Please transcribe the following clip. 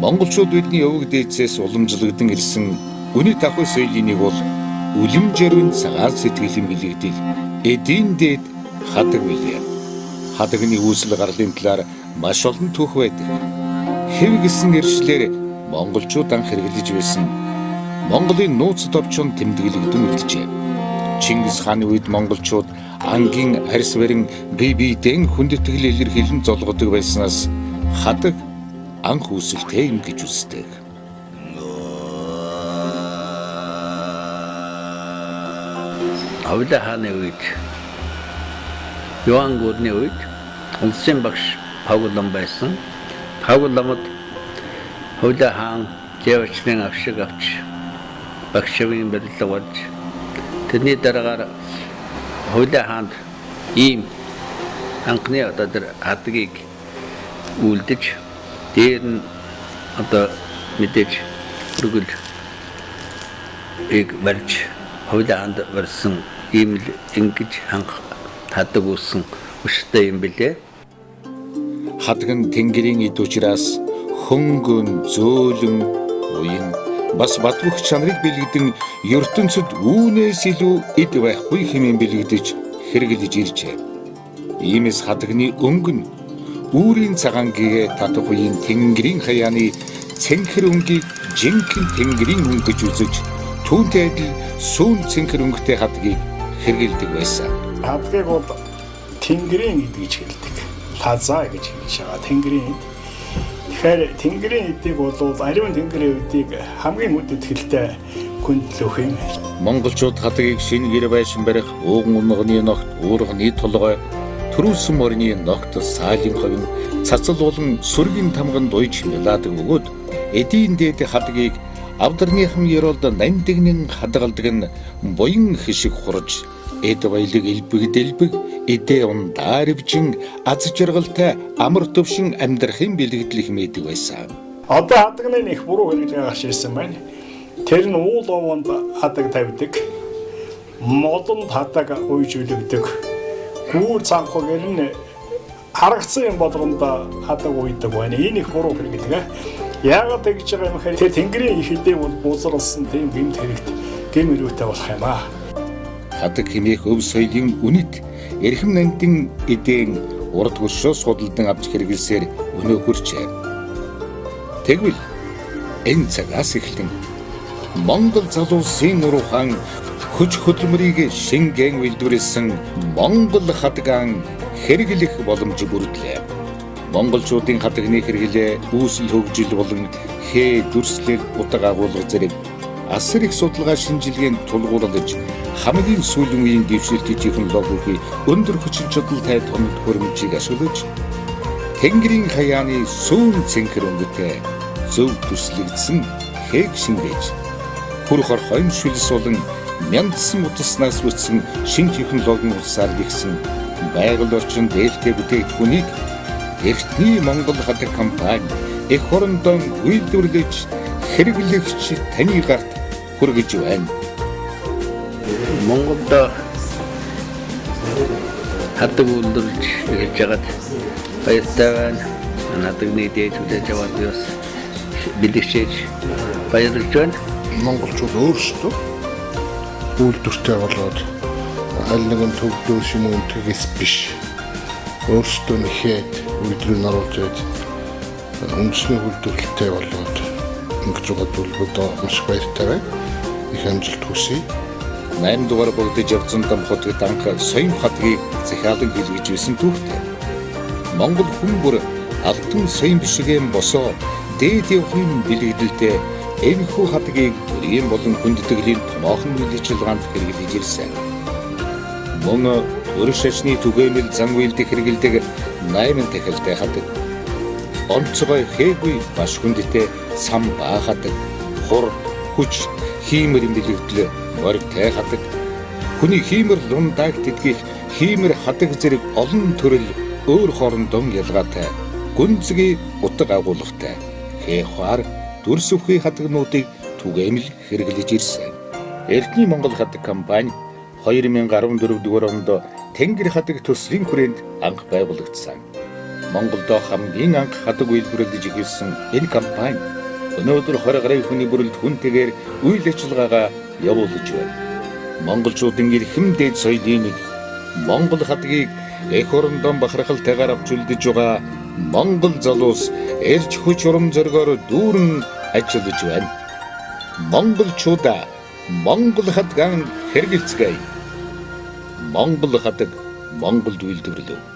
Монголчууд бидний өвөг дээдсээс уламжлагдсан ирсэн үнэт ахуй соёлын нэг бол үлэм жарвын цагаан сэтгэлийн бэлэгдэл эдийн дээд хадаг билээ. Хадагны үүсэл гарлын талаар маш олон түүх байдаг. Хэв гэсэн нэршлэр монголчууд анх хэрэглэж байсан Монголын нууц товчон тэмдэглэгдэн үлджээ. Чингис хааны үед монголчууд ангийн арьс барин бие биедээ хүндэтгэл илэрхийлэн золгодог байснаас хадаг анх үүсэлтэй юм гэж үздэг. Хувида хааны үед, Юан гүрний үед улсын багш Павлом байсан. Павломд Хувида хаан Жэвчлэн авшиг авч багшийн барилга болж тэрний дараагаар Хувида хаанд ийм анхны одоо хадгийг үлдэж дээр нь одоо мэдээж хүргэл барьж Хувида хаанд барьсан ийм л ингэж анх хадаг үүсэн өштэй юм билээ. Хадаг нь тэнгэрийн эд учраас хөнгөн, зөөлөн, уян бас бадвах чанарыг бэлгэдэн ертөнцид үүнээс илүү эд байхгүй хэмээн бэлгдэж хэрэглэж иржээ. Иймээс хадагны өнгө нь үүрийн цагаангийн татах үеийн тэнгэрийн хаяаны цэнхэр өнгийг жинхэнэ тэнгэрийн өнгө гэж үзэж түүнтэй адил сүүн цэнхэр өнгөтэй хадгийг хэрэглэдэг байсан. Хадгийг бол тэнгэрийн эд гэж хэлдэг. Лазаа гэж хэлж байгаа. Тэнгэрийн эд. Тэгэхээр тэнгэрийн эдийг бол ариун тэнгэрийн эдийг хамгийн үд итгэлтэй хүндлөх юм. Монголчууд хадгийг шинэ гэр байшин барих, ууган унганы ногт, уурганы толгой, төрүүлсэн морины ногт, саалын ховын, цацал болон сүргийн тамганд уйж хилаадаг бөгөөд эдийн дээд хадгийг авдарныхан ёроолд нандигнэн хадгалдаг нь буян хишиг хурж эд баялаг элбэг эдээ ундаарвжин аз жаргалтай амар төвшин амьдрахын бэлэгдэл хэмээдэг байсан. Одоо хадагны их буруу хэрэглэж гарч ирсэн байна. Тэр нь уул овонд хадаг тавьдаг. Модонд хадаг уйж үлгдэг. Гүүр цанхгаар нь харагдсан юм болгонд хадаг уйдаг байна. Энэ их буруу хэрэглэдэг. Яагаад тэгж байгаа юм хэрэг тэр тэнгэрийн их эдээ бол буузарлсан тийм гэмт хэрэгт гэм өрөөтэй болох юм аа. Хадаг хэмээх өв соёлын үнэт эрхэм нандин эдээн урд хөршөө судалдан авч хэрэглэсээр өнөө хүрчээ. Тэгвэл энэ цагаас эхлэн Монгол залуусын нуруухан хүч хөдөлмөрийг шингэн үйлдвэрлэсэн Монгол хадгаан хэрэглэх боломж бүрдлээ. Монголчуудын хадагны хэрэглээ үүсэл хөгжил болон хээ дүрслэл утга агуулга зэрэг асар их судалгаа шинжилгээнд тулгуурлаж хамгийн сүүлийн үеийн дэвшилтийн технологийн өндөр хүчин чадалтай тоног хөрөмжийг ашиглаж тэнгэрийн хаяаны сүүн цэнхэр өнгөтэй зөв төслөгдсөн хээг шингээж хүрх орхойн шүлс болон мяндсан утаснаас үүссэн шин технологийн улсаар нэгсэн байгаль орчин дээлтэй бүтээгдэхүүнийг эртний Монгол хадаг компани эх хорондон үйлдвэрлэж хэрэглэгч таны гарт хүргэж байна. Монголд хадаг үйлдвэрлэж ирж байгаад баяртай байна. Хадагны дээд хүлээж аваад бас бэлэгчээж баярлж байна. Монголчууд өөрсдөө үйлдвэртэй болоод аль нэгэн төвлөрсөн юм үнтгэс биш. Өөрсдөө нэхэд үйлдвэрийг оруулж байд үндэсний үйлдвэрлэлтэй болоод ингэж байгаа төлөвлөдөө маш баяртай байна. Их амжилт хүсье. 8 дугаар бүгдэж явцсан дам хотод анх соён хадгийг захиалан хэлгэж байсан түүхтэй. Монгол хүн бүр алтан соён бишгэн босоо дээд явахын бэлэгдэлтэй энэхүү хадгийг төрийн болон хүндэтгэлийн томоохон мэргэжилгаанд хэрэглэж ирсэн. Мөн өрш шашны түгээмэл зан үйлдэх хэрэгэлдэг 8 тахилтай хадаг. Онцгой хээгүй баш хүндтэй сам баа хадаг. Хур хүч хиймэр бэлэгдэл морьтой хадаг. Хүний хиймэр лундаг тэтгэх хиймэр хадаг зэрэг олон төрөл өөр хоорондоо ялгаатай. Гүнзгий утга агуулгатай. Хэхвар дүрс өвхий хадагнуудыг түгээмэл хэрэглэж ирсэн. Эртний Монгол хадаг компани 2014 дугаар онд Тэнгэр хадаг төслийн хүрээнд анх байгуулагдсан. Монголдо хамгийн анх хадаг үйлдвэрлэж эхэлсэн энэ компани өнөөдөр 20 гаруй хүний бүрэлд хүнтэйгээр үйл ажиллагаагаа явуулж байна. Монголчуудын эрхэм дээд соёлын нэг Монгол хадгийг эх орондоо бахархалтайгаар авч үлдэж байгаа Монгол залуус эрж хүч урам зоригоор дүүрэн ажиллаж байна. Монголчуудаа Монгол хадгаан хэрэгэлцгээе. Монгол хадаг Монголд үйлдвэрлэв.